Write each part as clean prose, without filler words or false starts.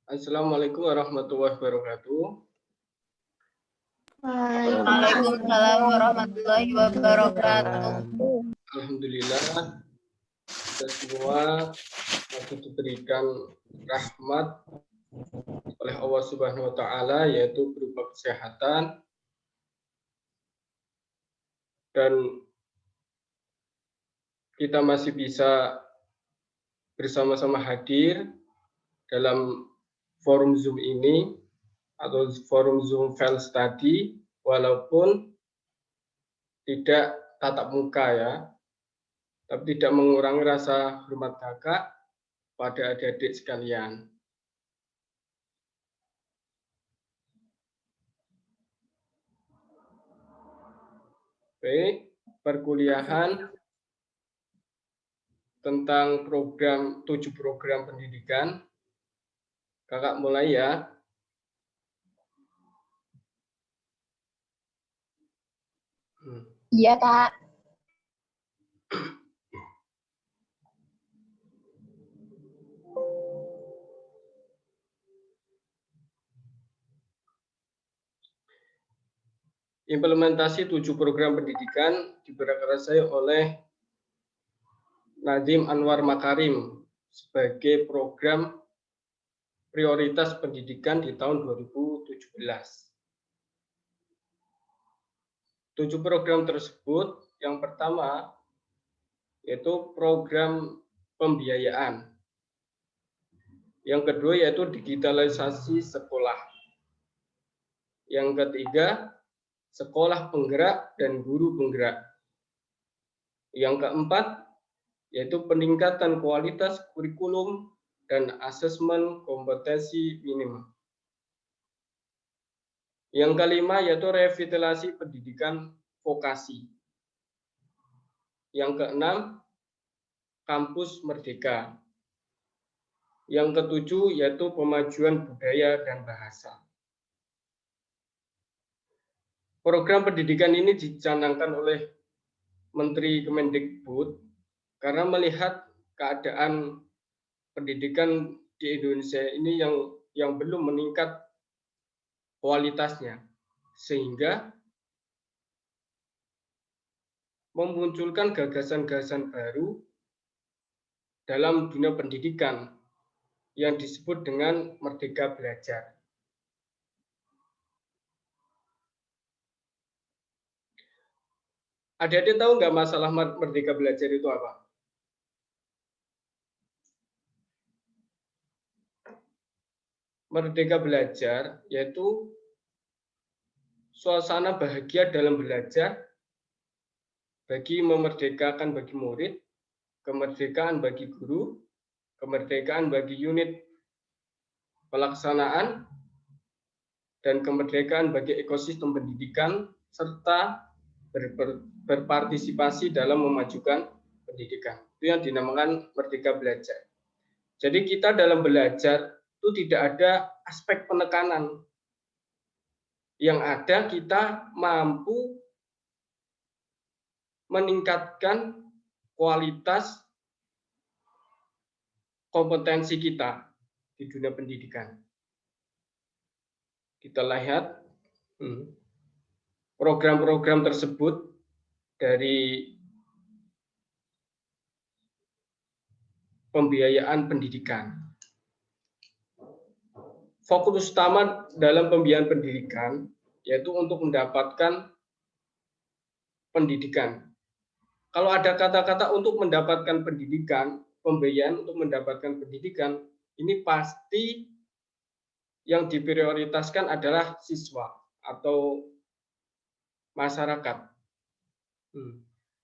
Assalamualaikum warahmatullahi wabarakatuh. Waalaikumsalam warahmatullahi wabarakatuh. Alhamdulillah, kita semua masih diberikan rahmat oleh Allah Subhanahu wa Ta'ala, yaitu berupa kesehatan dan kita masih bisa bersama-sama hadir dalam forum Zoom ini atau forum Zoom File Study, walaupun tidak tatap muka ya, tapi tidak mengurangi rasa hormat kakak pada adik-adik sekalian. Baik, perkuliahan tentang 7 program pendidikan. Kakak mulai ya. Iya, Kak. Implementasi 7 program pendidikan diprakarsai oleh Nadiem Anwar Makarim sebagai program prioritas pendidikan di tahun 2017. 7 program tersebut, yang pertama yaitu program pembiayaan. Yang kedua yaitu digitalisasi sekolah. Yang ketiga, sekolah penggerak dan guru penggerak. Yang keempat, yaitu peningkatan kualitas kurikulum dan asesmen kompetensi minimum. Yang kelima, yaitu revitalisasi pendidikan vokasi. Yang keenam, kampus merdeka. Yang ketujuh, yaitu pemajuan budaya dan bahasa. Program pendidikan ini dicanangkan oleh Menteri Kemendikbud karena melihat keadaan pendidikan di Indonesia ini yang belum meningkat kualitasnya, sehingga memunculkan gagasan-gagasan baru dalam dunia pendidikan yang disebut dengan Merdeka Belajar. Adik-adik tahu nggak masalah Merdeka Belajar itu apa? Merdeka Belajar yaitu suasana bahagia dalam belajar bagi memerdekakan bagi murid, kemerdekaan bagi guru, kemerdekaan bagi unit pelaksanaan, dan kemerdekaan bagi ekosistem pendidikan, serta berpartisipasi dalam memajukan pendidikan. Itu yang dinamakan Merdeka Belajar. Jadi kita dalam belajar itu tidak ada aspek penekanan. Yang ada kita mampu meningkatkan kualitas kompetensi kita di dunia pendidikan. Kita lihat program-program tersebut dari pembiayaan pendidikan. Fokus utama dalam pembiayaan pendidikan yaitu untuk mendapatkan pendidikan. Kalau ada kata-kata untuk mendapatkan pendidikan, pembiayaan untuk mendapatkan pendidikan, ini pasti yang diprioritaskan adalah siswa atau masyarakat.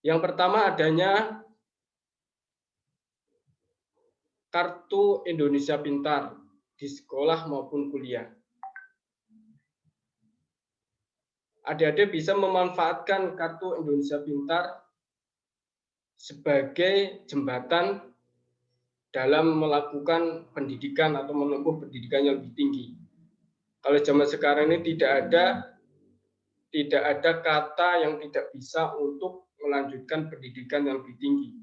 Yang pertama adanya Kartu Indonesia Pintar di sekolah maupun kuliah. Adik-adik bisa memanfaatkan Kartu Indonesia Pintar sebagai jembatan dalam melakukan pendidikan atau menempuh pendidikan yang lebih tinggi. Kalau zaman sekarang ini tidak ada kata yang tidak bisa untuk melanjutkan pendidikan yang lebih tinggi.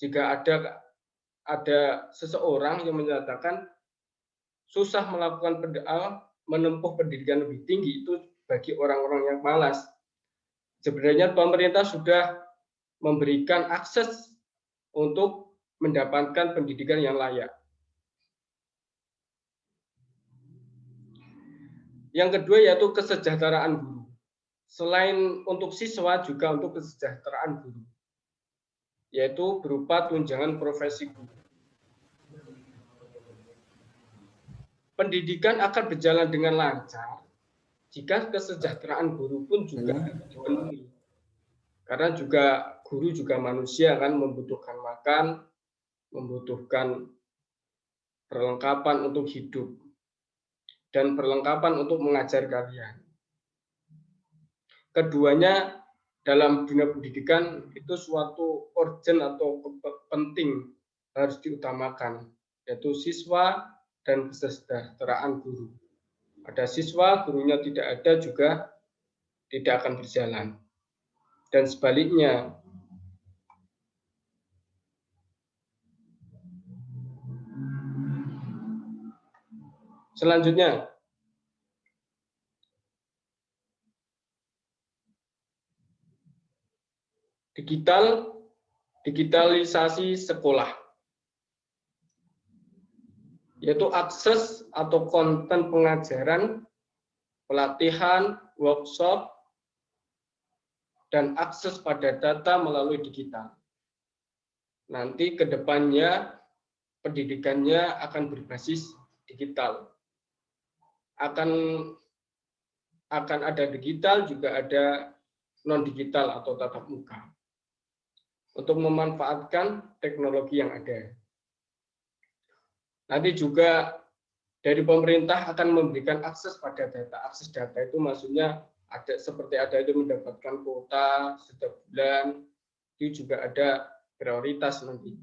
Jika ada seseorang yang menyatakan susah menempuh pendidikan lebih tinggi itu bagi orang-orang yang malas. Sebenarnya pemerintah sudah memberikan akses untuk mendapatkan pendidikan yang layak. Yang kedua yaitu kesejahteraan guru. Selain untuk siswa juga untuk kesejahteraan guru, yaitu berupa tunjangan profesi guru. Pendidikan akan berjalan dengan lancar jika kesejahteraan guru pun juga dipenuhi. Karena juga guru juga manusia kan, membutuhkan makan, membutuhkan perlengkapan untuk hidup, dan perlengkapan untuk mengajar kalian. Keduanya dalam dunia pendidikan itu suatu urgent atau penting harus diutamakan, yaitu siswa dan kesejahteraan guru. Ada siswa, gurunya tidak ada juga tidak akan berjalan. Dan sebaliknya. Selanjutnya, digitalisasi sekolah, yaitu akses atau konten pengajaran, pelatihan, workshop, dan akses pada data melalui digital. Nanti ke depannya pendidikannya akan berbasis digital. Akan ada digital, juga ada non-digital atau tatap muka. Untuk memanfaatkan teknologi yang ada. Nanti juga dari pemerintah akan memberikan akses pada data. Akses data itu maksudnya ada seperti ada itu mendapatkan kuota setiap bulan, itu juga ada prioritas nanti.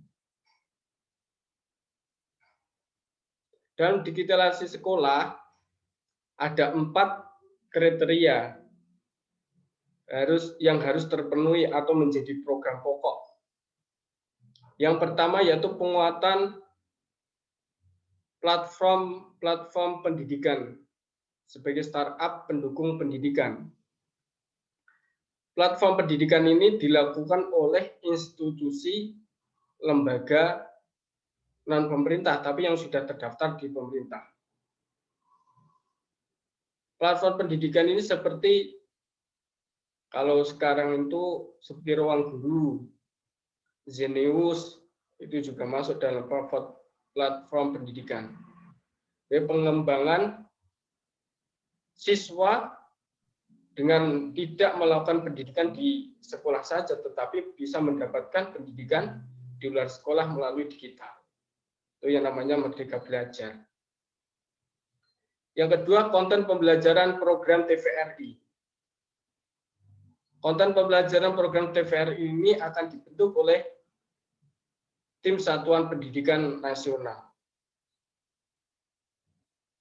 Dalam digitalisasi sekolah ada 4 kriteria yang harus terpenuhi atau menjadi program pokok. Yang pertama yaitu penguatan platform pendidikan sebagai startup pendukung pendidikan. Platform pendidikan ini dilakukan oleh institusi, lembaga non pemerintah, tapi yang sudah terdaftar di pemerintah. Platform pendidikan ini seperti kalau sekarang itu seperti Ruang Guru, Zenius, itu juga masuk dalam platform pendidikan. Jadi pengembangan siswa dengan tidak melakukan pendidikan di sekolah saja, tetapi bisa mendapatkan pendidikan di luar sekolah melalui digital. Itu yang namanya Merdeka Belajar. Yang kedua, konten pembelajaran program TVRI. Konten pembelajaran program TVRI ini akan dibentuk oleh Tim Satuan Pendidikan Nasional.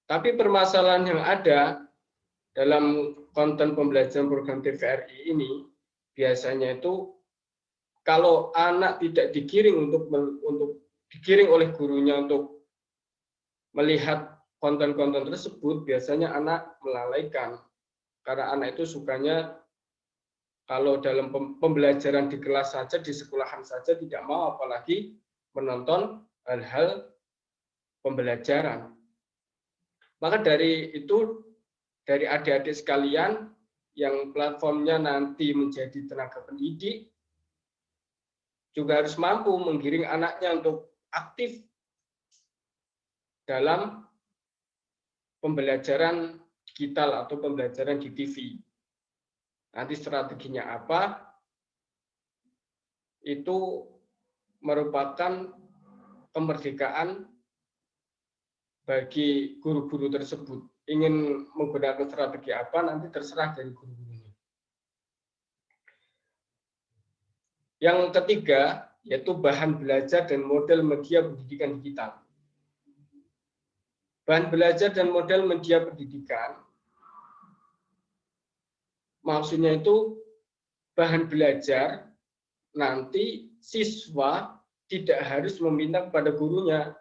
Tapi permasalahan yang ada dalam konten pembelajaran program TVRI ini biasanya itu kalau anak tidak digiring untuk digiring oleh gurunya untuk melihat konten-konten tersebut, biasanya anak melalaikan karena anak itu sukanya kalau dalam pembelajaran di kelas saja, di sekolahan saja tidak mau, apalagi menonton hal-hal pembelajaran. Maka dari itu, dari adik-adik sekalian yang platformnya nanti menjadi tenaga pendidik, juga harus mampu menggiring anaknya untuk aktif dalam pembelajaran digital atau pembelajaran di TV. Nanti strateginya apa? Itu merupakan kemerdekaan bagi guru-guru tersebut. Ingin menggunakan strategi apa, nanti terserah dari guru-gurunya. Yang ketiga, yaitu bahan belajar dan model media pendidikan digital. Bahan belajar dan model media pendidikan, maksudnya itu bahan belajar nanti siswa tidak harus meminta kepada gurunya,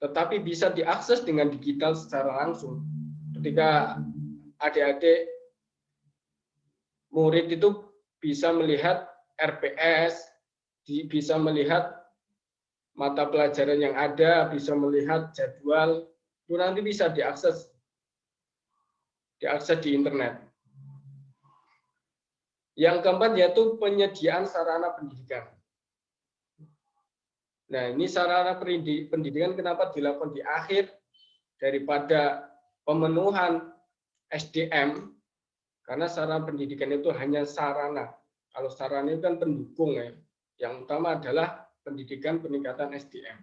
tetapi bisa diakses dengan digital secara langsung. Ketika adik-adik murid itu bisa melihat RPS, bisa melihat mata pelajaran yang ada, bisa melihat jadwal, itu nanti bisa diakses di internet. Yang keempat yaitu penyediaan sarana pendidikan. Nah, ini sarana pendidikan kenapa dilakukan di akhir daripada pemenuhan SDM, karena sarana pendidikan itu hanya sarana. Kalau sarana itu kan pendukung ya. Yang utama adalah pendidikan peningkatan SDM.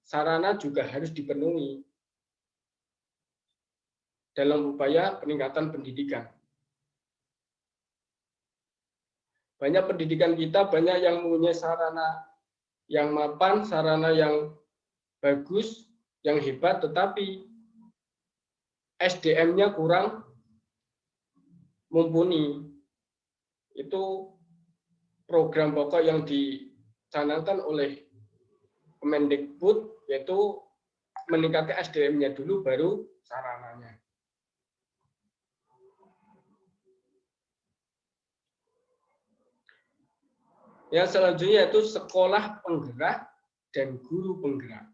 Sarana juga harus dipenuhi dalam upaya peningkatan pendidikan. Banyak pendidikan kita banyak yang mempunyai sarana yang mapan, sarana yang bagus, yang hebat, tetapi SDM-nya kurang mumpuni. Itu program pokok yang dicanangkan oleh Kemendikbud, yaitu meningkatkan SDM-nya dulu, baru sarananya. Yang selanjutnya yaitu sekolah penggerak dan guru penggerak.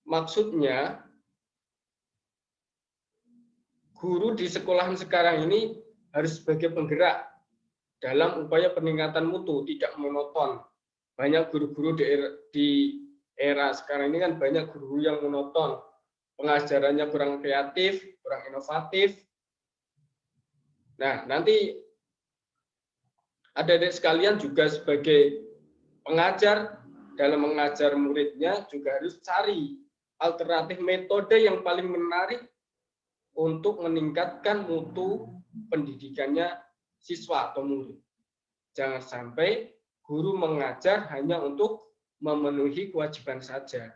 Maksudnya, guru di sekolahan sekarang ini harus sebagai penggerak dalam upaya peningkatan mutu, tidak monoton. Banyak guru-guru di era sekarang ini kan banyak guru yang monoton. Pengajarannya kurang kreatif, kurang inovatif. Nah, nanti adik-adik sekalian juga sebagai pengajar, dalam mengajar muridnya juga harus cari alternatif metode yang paling menarik untuk meningkatkan mutu pendidikannya siswa atau murid. Jangan sampai guru mengajar hanya untuk memenuhi kewajiban saja.